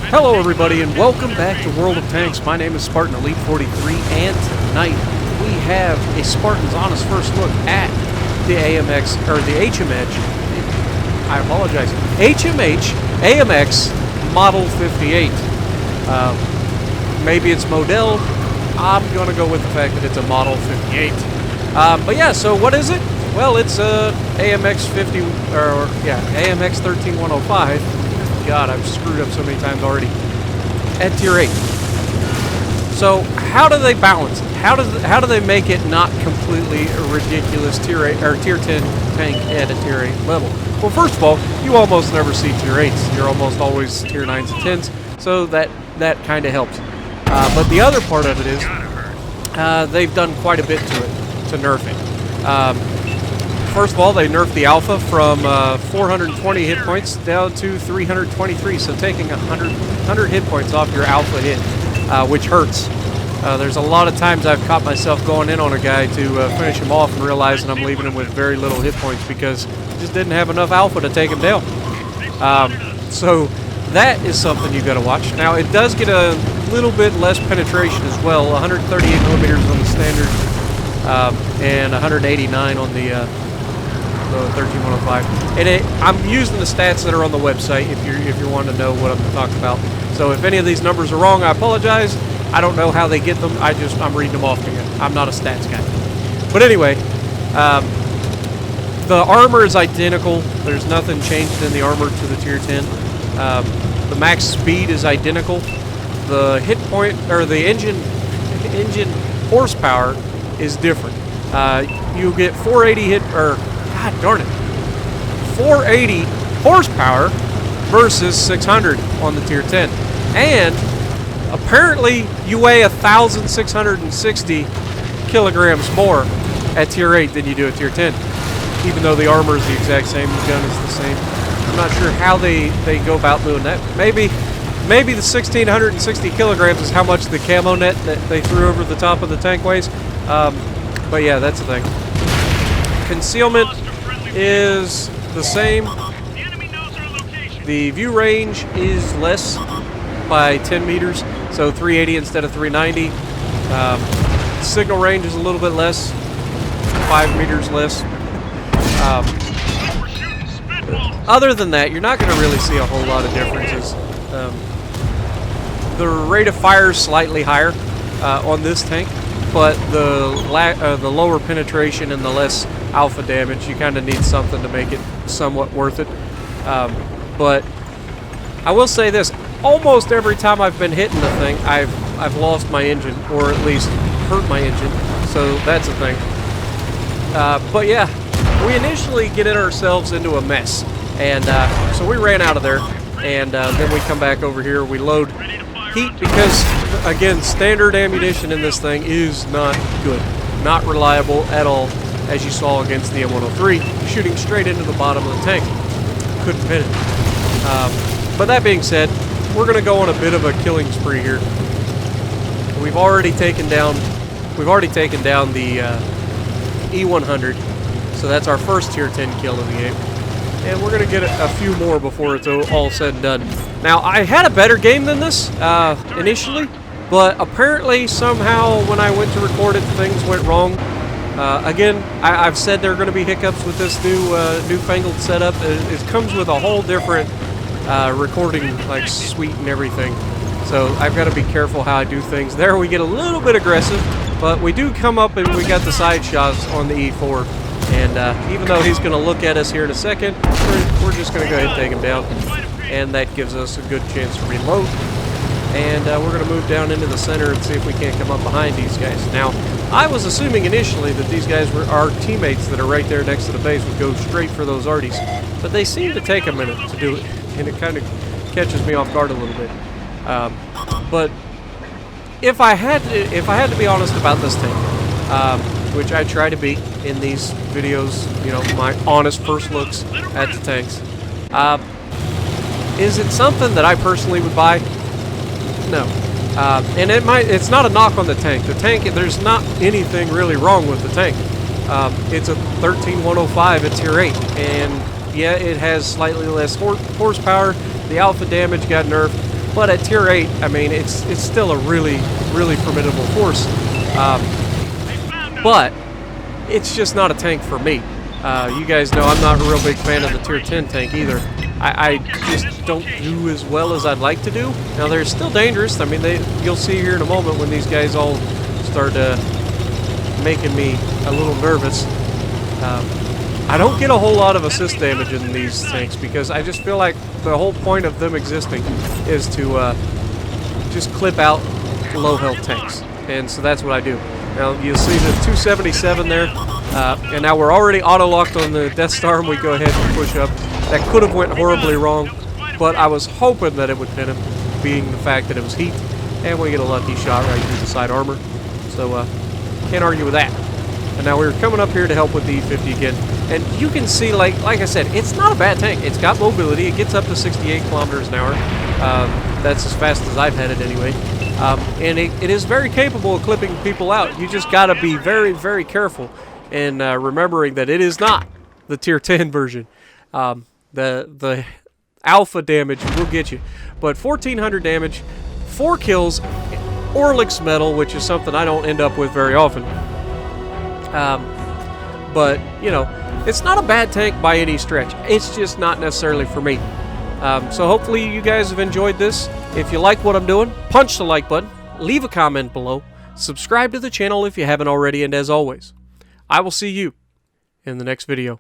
Hello everybody and welcome back to World of Tanks. My name is Spartan Elite 43 and tonight we have a Spartan's Honest First Look at the AMX, or the HMH, I apologize, HMH AMX Model 58. Maybe it's Modele. I'm going to go with the fact that it's a Model 58. But yeah, so what is it? Well, it's a AMX 50, AMX 13105. God, I've screwed up so many times already. At Tier 8. So how do they balance it? How do they make it not completely a ridiculous Tier 8 or Tier 10 tank at a Tier 8 level? Well, first of all, you almost never see Tier 8s. You're almost always Tier 9s and 10s. So that kind of helps. But the other part of it is they've done quite a bit to it to nerf it. First of all, they nerfed the alpha from 420 hit points down to 323, so taking 100 hit points off your alpha hit, which hurts. There's a lot of times I've caught myself going in on a guy to finish him off and realizing I'm leaving him with very little hit points because he just didn't have enough alpha to take him down. So that is something you got to watch. Now, it does get a little bit less penetration as well, 138 millimeters on the standard and 189 on the 13105, and I'm using the stats that are on the website if you're wanting to know what I'm talking about. So if any of these numbers are wrong, I apologize. I don't know how they get them. I'm reading them off to you. I'm not a stats guy. But anyway, the armor is identical. There's nothing changed in the armor to the Tier 10. The max speed is identical. The hit point or the engine horsepower is different. You get 480 hit or God darn it, 480 horsepower versus 600 on the Tier 10. And apparently you weigh 1,660 kilograms more at Tier 8 than you do at Tier 10. Even though the armor is the exact same, the gun is the same. I'm not sure how they go about doing that. Maybe the 1,660 kilograms is how much the camo net that they threw over the top of the tank weighs. But yeah, that's the thing. Concealment is the same. The view range is less by 10 meters, so 380 instead of 390. Signal range is a little bit less, 5 meters less. Other than that, you're not going to really see a whole lot of differences. The rate of fire is slightly higher on this tank, but the lower penetration and the less alpha damage, you kind of need something to make it somewhat worth it. But I will say this: almost every time I've been hitting the thing, I've lost my engine, or at least hurt my engine. So that's a thing. But yeah, we initially get ourselves into a mess, and so we ran out of there, and then we come back over here. We load heat because, again, standard ammunition in this thing is not good, not reliable at all, as you saw against the M103, shooting straight into the bottom of the tank. Couldn't hit it. But that being said, we're going to go on a bit of a killing spree here. We've already taken down the E100, so that's our first Tier 10 kill of the game. And we're going to get a few more before it's all said and done. Now, I had a better game than this initially, but apparently somehow when I went to record it, things went wrong. Again, I've said there are going to be hiccups with this newfangled setup. It comes with a whole different recording like suite and everything. So I've got to be careful how I do things. There we get a little bit aggressive, but we do come up and we got the side shots on the E4. And even though he's going to look at us here in a second, we're just going to go ahead and take him down. And that gives us a good chance to reload. And we're going to move down into the center and see if we can't come up behind these guys. Now, I was assuming initially that these guys were our teammates that are right there next to the base would go straight for those arties. But they seem to take a minute to do it. And it kind of catches me off guard a little bit. But if I had to be honest about this tank, which I try to be in these videos, you know, my honest first looks at the tanks. Is it something that I personally would buy? No. And it's not a knock on the tank. The tank, there's not anything really wrong with the tank. It's a 13105 at Tier 8, and yeah, it has slightly less horsepower. The alpha damage got nerfed, But at tier 8, I mean, it's still a really, really formidable force. But it's just not a tank for me. You guys know I'm not a real big fan of the tier 10 tank either. I just don't do as well as I'd like to do. Now, they're still dangerous. I mean, you'll see here in a moment when these guys all start making me a little nervous. I don't get a whole lot of assist damage in these tanks because I just feel like the whole point of them existing is to just clip out low health tanks. And so that's what I do. Now, you'll see the 277 there. And now we're already auto-locked on the Death Star, and we go ahead and push up. That could have went horribly wrong, but I was hoping that it would pin him, being the fact that it was heat. And we get a lucky shot right through the side armor. So, can't argue with that. And now we're coming up here to help with the E50 again. And you can see, like I said, it's not a bad tank. It's got mobility. It gets up to 68 kilometers an hour. That's as fast as I've had it anyway. And it is very capable of clipping people out. You just got to be very, very careful. And remembering that it is not the tier 10 version. The alpha damage will get you. But 1,400 damage, 4 kills, Orlick's Medal, which is something I don't end up with very often. But, you know, it's not a bad tank by any stretch. It's just not necessarily for me. So hopefully you guys have enjoyed this. If you like what I'm doing, punch the like button, leave a comment below, subscribe to the channel if you haven't already, and as always, I will see you in the next video.